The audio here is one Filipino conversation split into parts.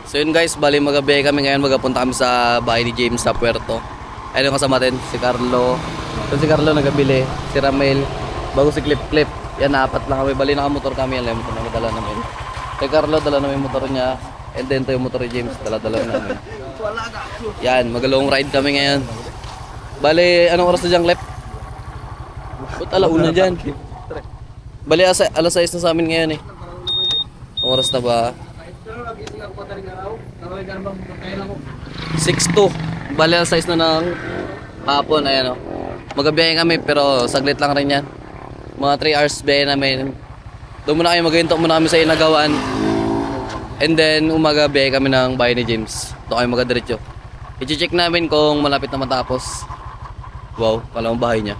So yun guys, bali magabi kami ngayon, magapunta kami sa bahay ni James sa Puerto. Ayun yung kasama din, si Carlo. So si Carlo nagabili, si Ramel, bago si Clip Clip. Yan, apat lang kami, bali nakamotor kami, yan lang yung motor na dala namin. Si Carlo, dala namin yung motor niya. And then ito yung motor ni James, dala-dala namin. Yan, magalong ride kami ngayon. Bali, anong oras na dyan, Clip? Ba't alauna dyan? Bali, alas 6 na sa amin ngayon eh. Ang oras na ba? 6:02. Bali, alas 6 na ng hapon. Ayan o. Magabiyahe kami pero saglit lang rin yan. Mga 3 hours biyahe namin. Doon muna kami maghinto muna kami sa Inagawan. And then umaga biyahe kami ng bahay ni James. Doon kami magadiretso. I-check namin kung malapit na matapos. Wow, palang bahay niya.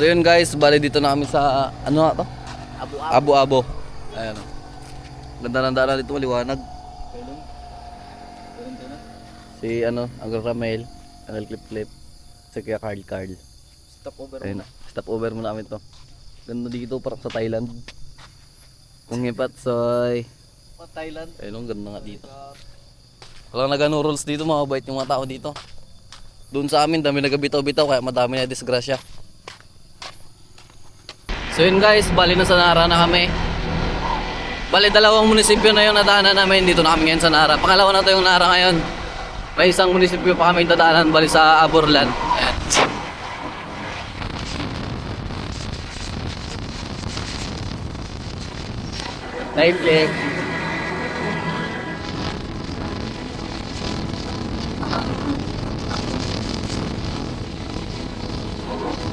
So yun guys, bali dito na kami sa ano nga to? Abu-Abo. Ayan o. Ganda ng daan dito, maliwanag. Si ano, Uncle Ramel, Uncle Clip Clip, si Kuya Carl. Stop over. Ayun, stop over muna namin to. Ganda dito, parang sa Thailand. Kung hipat soy. Thailand. Ayun, ganda nga dito. Walang nagano rules dito, mabait yung mga tao dito. Doon sa amin, dami nagabitaw-bitaw, kaya madami na disgrasya. So yun guys, bali na sa Nara na kami. Bali dalawang munisipyo na yung nadaanan namin. Dito na kami ngayon sa Nara. Pangalawa na to yung Nara ngayon. May isang munisipyo pa kami dadaanan, bali sa Aborlan. Ayan. Time check.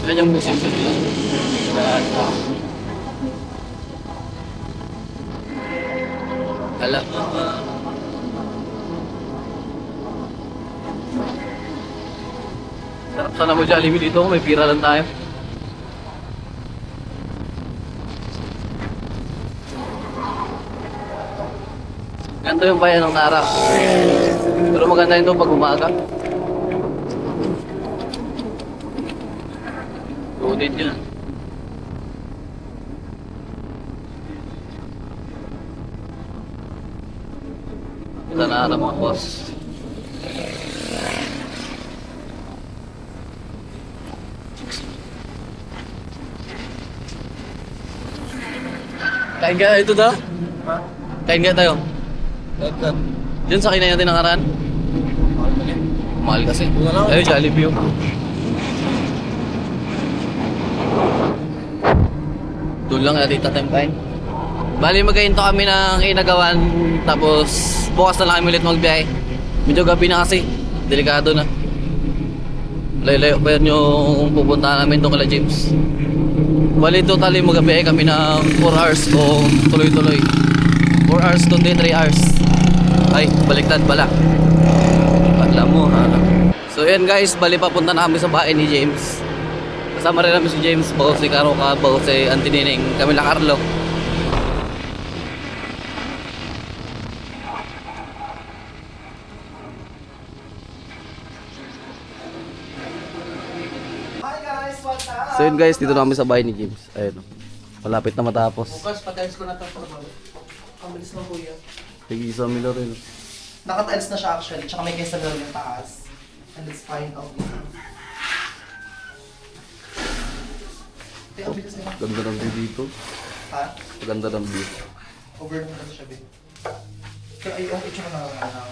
Ilan yung munisipyo nila? Hala. Sarap sana mo Jollibee dito kung may pira lang tayo. Ganito yung bayan ng Nara. Pero maganda ito pag umaga. Loaded yan. Sa Nara mga boss. Kain ka ito daw? Kain ka tayo? Diyan sa kinain natin nakaraan? Mahal kasi. Ayun, Jollibee yun. Doon lang natin tatem kain. Bali magkahinto kami ng Inagawan. Tapos bukas na lang kami ulit magbiyahe. Medyo gabi na kasi. Delikado na. Layo-layo pa yun yung pupuntahan namin doon kala James. Bali totally magabiyahe kami ng 4 hours kung tuloy-tuloy. 4 hours kundi 3 hours. Ay, baliktad pala. Alam mo ha. So yan guys, bali papunta na kami sa bahay ni James. Kasama rin namin si James, bago si Karoka, bago si Auntie Nining, kami lang Carlo. Hi guys, what's up? So yun guys, dito na kami sa bahay ni James. Ayun. Malapit na matapos. Bukas, patiles ko na ito para bago. Ang bilis ng kuya. Sige, isa milo rin. Nakatiles na siya actually, tsaka may quesadilla yung taas. And it's fine out here. Kaya ang bilis nila. Ganda ng view dito. Ha? Ganda ng view. Over na siya, babe. Kaya ay, okay siya na ng ano,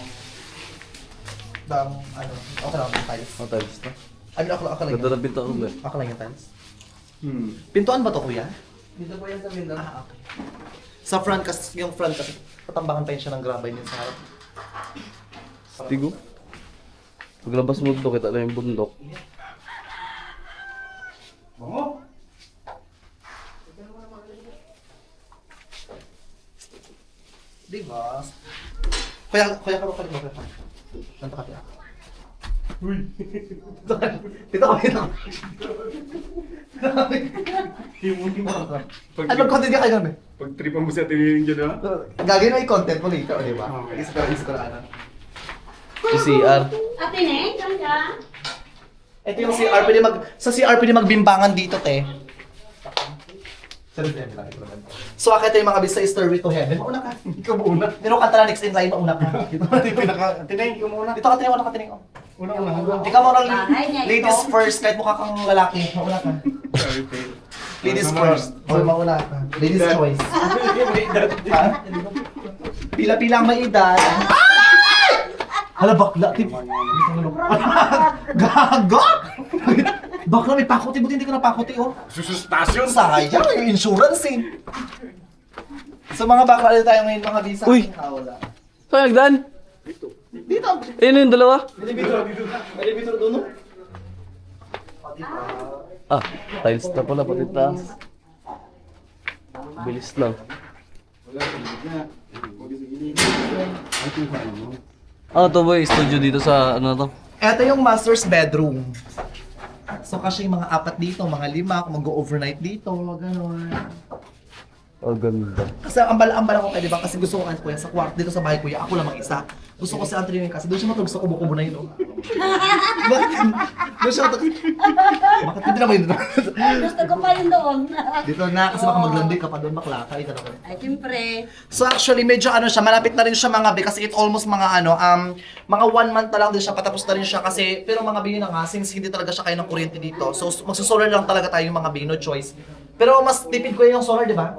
okay lang yung tiles. Oh, tiles na. I mean, okay lang Ganda yun. ng pinto ko ba? Okay lang yung tiles. Pintuan ba to kuya? Dito po yan sa window. Ah, okay. Sa front, kasi yung front kasi patambangan pa yun siya ng grabay din sa harap. Stigo. Paglabas mo dito, kita na yung bundok. Bango! Diba? Kuya ka ba pala ba? Nanta ka tiyak. Uy! Dito ka. Ano content ka kayo namin? Pag-tripan mo sa tiniling dyan ha? Gagawin mo yung content mo later, di ba? Okay. Isko-isko-ano. CR. Ate Neng, saan ka? Ito yung CR, sa CR pwede magbimbangan dito, te. So, akit yung mga bis sa Stairway to Heaven. Mauna ka. Ikaw muna. Pero kanta na next in line, mauna ka. Dito Tinayin ko muna. Dito ka tinaw, nakatinig. Oh. Una. Ikaw mo Bahay niya ladies ito. first, kahit mukha kang lalaki. Mauna ka. Ladies first. Or mauna ka. Ladies choice. Ha? Pila-pila ang may edad. Hala, bakla. Gaga! Bakla, may pakuti. Buti hindi ko napakuti, oh. Susustasyon. Sayang, yung insurance, eh. So, mga bakla ulit tayo ngayon, mga bisa. Uy! Wala. Saan nagdaan? Dito. Ayun yung dalawa. Elevator doon, no? Ah, tiles na pala pati taas. Bilis lang. Ah, to boy, studio dito sa ano to? Ito yung master's bedroom. So, kasi yung mga 4 dito, mga 5, kung mag-overnight dito, gano'n. Oh, ganda. Kasi ambal-ambal ako di ba? Kasi gusto ko ano kuya, sa kwarto dito sa bahay kuya, ako lang mag-isa. Gusto ko si Anthony kasi doon siya matulog sa kubo-kubo na yun, oh. Doon siya matulog. Bakit hindi naman yun? Gusto ko pa rin doon. Dito na, kasi baka maglandi ka pa doon, bakla ka, ito na ko. Ay, siyempre. So actually, medyo ano siya, malapit na rin siya mga bi, kasi it almost mga mga 1 month na lang din siya, patapos na rin siya kasi, pero mga bi na nga, since hindi talaga siya kaya ng kuryente dito, so magsusolar lang talaga tayo yung mga bi, no choice. Pero mas tipid ko yung solar, di ba?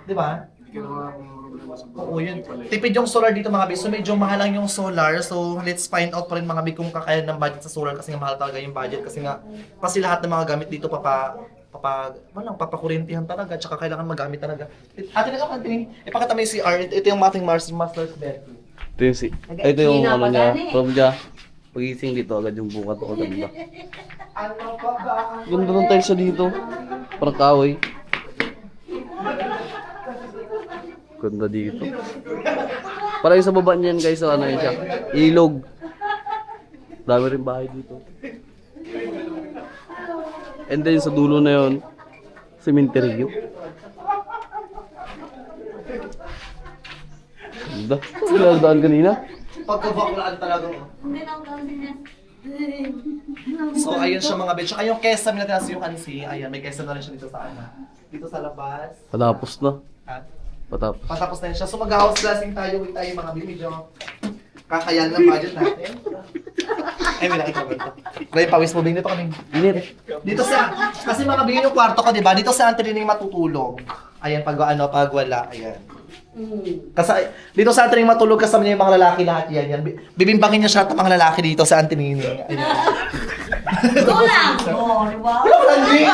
Di ba? Oo, yun. Tipid yung solar dito mga bi, so medyo mahal lang yung solar, so let's find out pa rin mga bi kung kakaya ng budget sa solar kasi nga mahal talaga yung budget kasi lahat ng mga gamit dito papakuryentihan talaga, tsaka kailangan magamit talaga. Ate na Anthony, ipakita mo yung CR, ito yung ating master's bedroom. Ito yung ito yung ano niya, room niya. Pagising dito agad yung bukat ko ganda. Ano pa ba? Ganda ng tiles siya dito. Parang kahoy. Ganda dito. Parang yung sa baba niyan guys, so ano yun siya. Ilog. Dami rin bahay dito. And then sa dulo na yun, cementerio. Ganda. Saan daan kanina? Pagkabaklaan talaga. Hindi na ako ganyan. So ayun siya mga bitch. Tsaka yung kesam na tinasa yung kansi, ayan, may kesam na rin siya dito sa ano. Dito sa labas. Patapos na. At Patapos. patapos na yun siya. So mag-house blessing tayo with tayo mga bibidyo. Kakayan ng budget natin. Ay, may nakita ko ito. Ray, pawis mo, dito kami. Init. Dito sa, kasi mga bigyan yung kwarto ko, di ba? Dito sa Anthony matutulog. Ayan, pag wala, ayan. Kasi dito sa Anthony matulog kasama niya yung mga lalaki lahat yan. Bibimbangin niya siya at mga lalaki dito sa Anthony. Ayan. Kulang! Oo, di ba? Wala ka, hindi!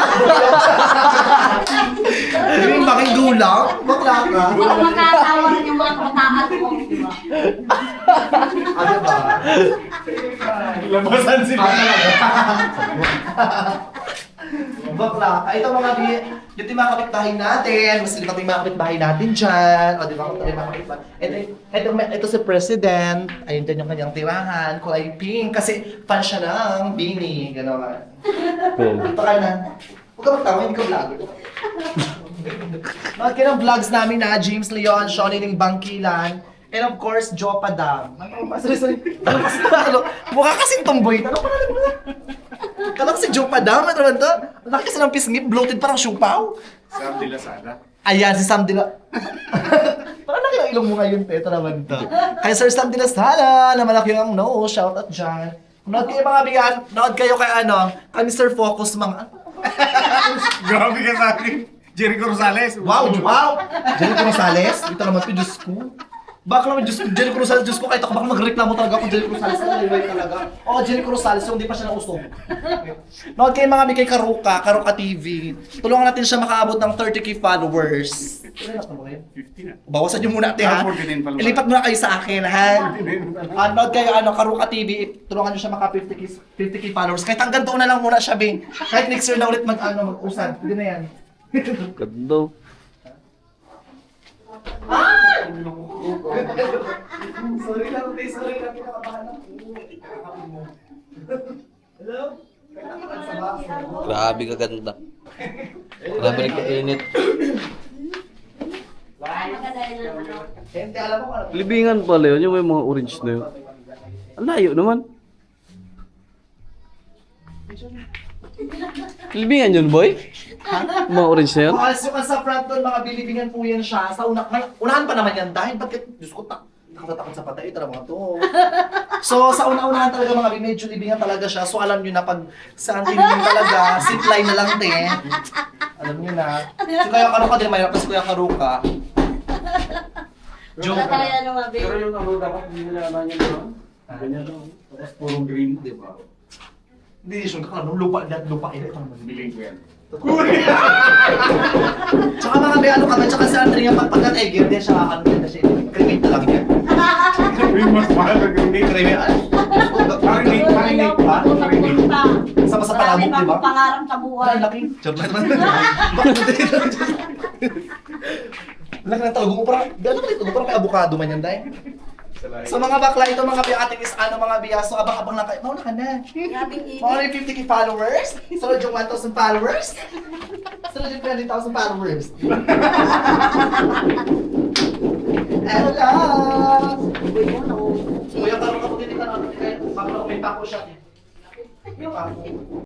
Bibimbangin dulang? Bakla ka? Baka makatawa rin yung mga kabataan ko, di ba? Ano ba? Labasan sila. Bakla ka. Ito mga yung mga kapitbahay natin, mas lipat yung mga kapitbahay natin dyan. O, di ba? Kung tayo mga kapitbahay. Ito si President. Ayun dyan yung kanyang tirahan. Kulay pink. Kasi fan siya ng Bini. Gano'n. Cool. Ito ka na. Huwag ka magtawa, hindi ka vlogger. Mga kinang vlogs namin na James Leon, Shawnee Ning Bangkilan, and of course, Jopa Dam. Sorry. Mukha kasing tomboy. Ano pa na Kalang si Jopa Dam, ano naman to? Laki kasi ng pisngip, bloated parang siupaw. Sam de la Sada. Ayan, si Sam Dila. Parang laki ng ilong mo ngayon, Ito naman to. Kaya Sir Sam Dila Sala, na malaki ang no, shout out dyan. Nood kayo mga bigan, nood kayo kay kay Mr. Focus mga, Grabe ka sa akin. Jericho Rosales. wow! Jericho Rosales, ito naman to, Diyos ko. Baka naman, Jericho Rosales, Diyos ko, kahit ako baka magreklamo talaga ako, Jericho Rosales, talaga. Oo, Jericho Rosales, yung di pa siya nausog. Nood kayo mga bigay Karuka TV. Tulungan natin siya makaabot ng 30k followers. Bawasan niyo muna ate ha. 49 pa lang. Ilipat muna kayo sa akin ha. Nood kayo Karuka TV, tulungan niyo siya maka 50k followers. Kahit hanggang doon na lang muna siya, Bing. Kahit next year na ulit mag-usad. Hindi na yan. Ganda. Sorry lang, kinakabahan ako. Hello? Grabe kaganda. Grabe rin kainit. Ay, maganda yun ang ano. Gente, alam mo kung ano? Libingan pala yun, yung may mga orange na yun. Ang layo naman. Libingan yun, boy? Mga orange na yun? As yung sa front doon, mga bilibingan po yan siya. Sa unahan pa naman yan dahil bakit, Diyos ko, takot sa patay, tara mga to. So, sa una-unahan talaga mga medyo libingan talaga siya. So, alam nyo na pag sa antinigin talaga, zipline na lang din. Alam nyo na. Si Kuya Karuka din, mayroon pa si Kuya Karuka. Joke. Kaya nung mabi. Pero yung ano dapat hindi nila naman yun, no? Ganyan lang. Tapos puro green, di ba? Hindi siya kakala, lupa ina. Ito naman. Biling ko yan. Tsaka mga may ano kami, tsaka si Andrea, pagka-egger din siya, ano din na siya, cremate na lang yan. Yung mas mahal na green. Cremate, marinate pa? Sama sa palabok, di ba? Pangarap sa buhay. Ay, laki. Charot naman. Bakit laki ng talong mo, parang, gano'n ka dito, parang may avocado man yan, dahil. So mga bakla, ito mga biyating is ano mga biya, so abang-abang lang kayo. Mauna ka na. Grabing ibig. Mga 50k followers, sunod yung 1,000 followers, sunod yung 20,000 followers. Hello! Kuya, karoon ka po din ka na, bakla ko may pako siya. Yung pako.